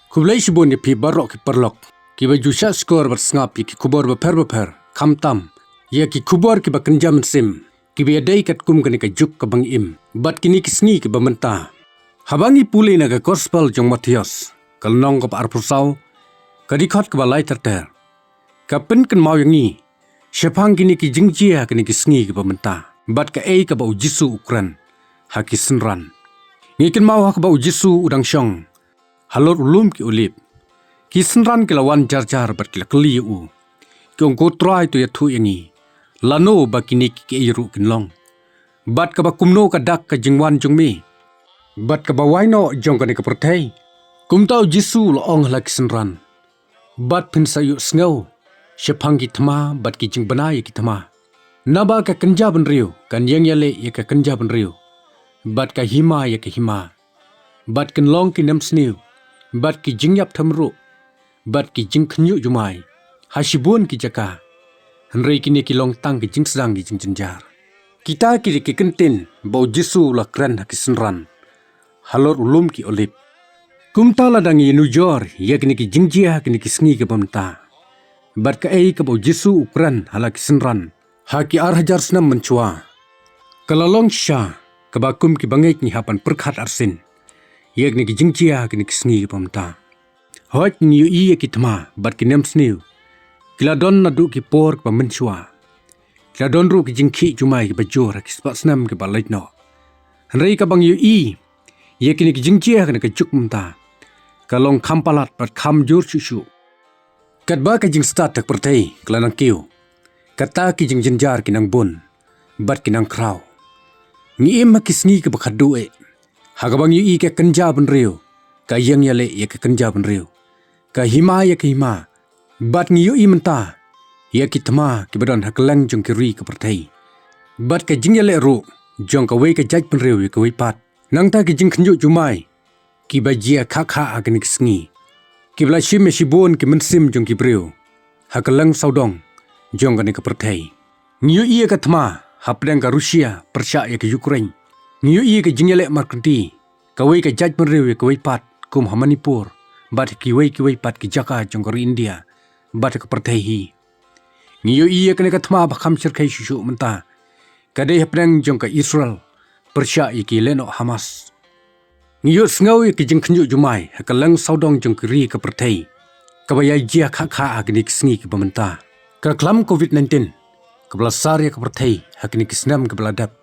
Kublai shibun pi barok ki perlok. Ki baju syak skor bersengap ki kubor beper kamtam. Ya ki kubor ki bakenjam sim. Ki biadai kat kum kani ka juk ka bang im. Bat kini ki sngi ki bamenta. Habangi puli na ka gospel jong Matius. Kalnong ka arpusau. Kadikot ka balai terter. Kapin kan mau yang ni. Syapang kini ki jingjynjar kini ki sngi ki bamenta. Bat ka ka bau jisu ukran. Haki synran. Ngikin mau hak bau jisu udang syong. Halor ulum ki ulip. Ki synran ki lawan jar bat ki keli u. Ki ongko try tu ya thu yangi. Lano ba kini ki iru kinlong. Bat ka ba kumno ka dak ka jingwan jungmi. Bat ka ba waino jong ka ni ka pertai. Kumtau jisu lo ong la ki synran. Bat pin sayu sngaw. Syapang ki thama bat ki jing banai ki thama. Naba ka kenja ban riu kan yang yale ya ka kenja ban riu. Bat ka hima ya ka hima. Bat kan long ki nam sniu. Bat ki jingyap thamru. Bat ki jing khnyu jumai. Hasibun ki jaka. Henry kini ki long tang ki jingsdang ki jingjynjar. Kita ki kentin bau jisu la kren ki synran. Halor ulum ki olip. Kumta la dangi nujor ya kini ki jingjynjar kini ki sngi ki pamta. Bat ka ka bau jisu ukran hala ki synran. Haki hajar senam mencua. Kalalong sya kebakum ki bangek ni hapan perkhat arsin. Yek ni ki jingjynjar kini ki sngi ki pamta. Hot ni yu ki thma bat ki nem sniu. Kiladon na du ki por pa mencua. Kiladon ru ki jingki jumai ki bajor ki spat senam ki balait no. Henry ka bang yu yek ni ki jingjynjar kini ki juk pamta. Kalong kampalat bat kam jur susu. Kat ba ka jing start tak pertai kelanang kiu. Kata ki jingjynjar kinang bun, bat kinang kraw. Ngi em ki sngi ki bakhadu e. Hagabang yu ka kenja ban riu. Ka yang yale ya ka kenja ban riu. Ka hima ya ka hima. Bat ngi yu menta. Ya ki thama ki badon haklang jong ki ri ka pertai. Bat ka jing yale ru jong ka wei ka jaj ban riu ka wei pat. Nang ta ki jing khnyu jumai. Ki bajia kha agni ki sngi. Ki bla shim me shibon ki mensim jong ki briu. Haklang saudong. Jong kani ka pertai. Ngiu ka thma hapdang ka Rusia persya ya ka Ukraine. Ngiu ka jingyale markanti. Ka wei ka jaj penriu ya ka wei pat kum Manipur. Bat ki wei pat ki jaka jong ka India. Bat ka pertai hi. Ngiu kani ka thma bakham sirkai susu menta. Kadai hapdang jong ka Israel persya ya ki leno Hamas. Ngiu sngaw ya ki jing khnyu jumai hakalang saudong jong ki ri ka pertai. Kabaya jia kha agni ki sngi ki pamenta. Kelam COVID-19, kebala sari ke pertai, hakini kisnam ke beladap.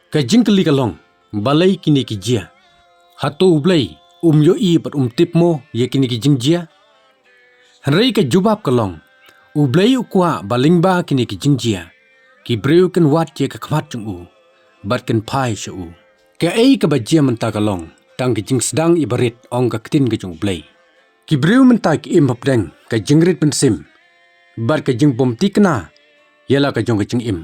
Ka jingkeli kalong, balai kini ki jia. Hato ublai, yoi pat tipmo, ye kini ki jingjia. Henry ka jubab kalong, ublai ukwa balingba kini ki jingjia. Ki breu kan wat ye ka khamat jung u, bat kan pai sya u. Ka ka bajia menta kalong, tang ki jingsdang ibarit ong ka ketin ke jung ublai. Ki breu menta ki im hapdeng, ka jingrit pensim. Bat ka jing bom tikna, yala ka jong ka jing im.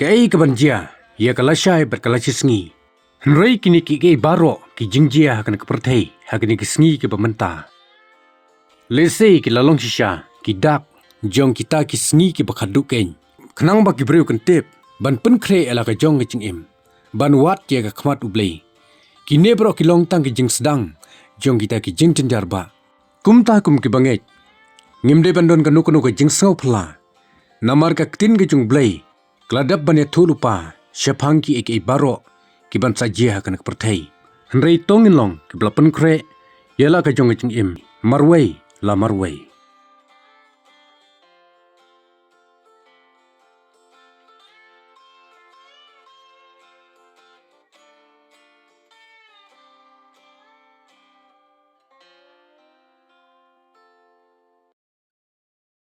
Ka ka banjia, ya ka lasai bat ka lasi sngi. Henry kini ki baro ki jingjynjar hakana ka pertai, hakani ki sngi ki pamenta. Lesei ki lalong sisya, ki dak, jong kita ki sngi ki bakhadu ken. Kenang ba ki breu kan tip, ban pen kre ala ka jong ka jing im. Ban wat ya ka khmat ublai. Ki nebro ki long tang ki jingsdang, jong kita ki jingjynjar ba. Kumta kum ki banget. Ngimde bandon ka nuku jingsaw pala. Namar ka ktin ka jung blay. Kladap ban ya thulupa. Syapang ki baro. Ki ban sajia ka nakpertai. Henry tongin long ki blapan kre. Yala ka jong im. Marway la marway.